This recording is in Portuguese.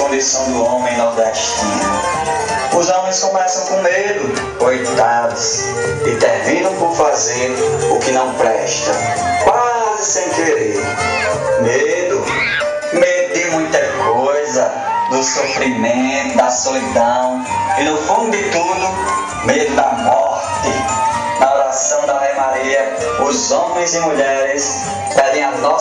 condição do homem nordestino. Os homens começam com medo, coitados, e terminam por fazer o que não presta, quase sem querer. Medo de muita coisa, do sofrimento, da solidão e, no fundo de tudo, medo da morte. Na oração da Ave Maria, os homens e mulheres pedem a nossa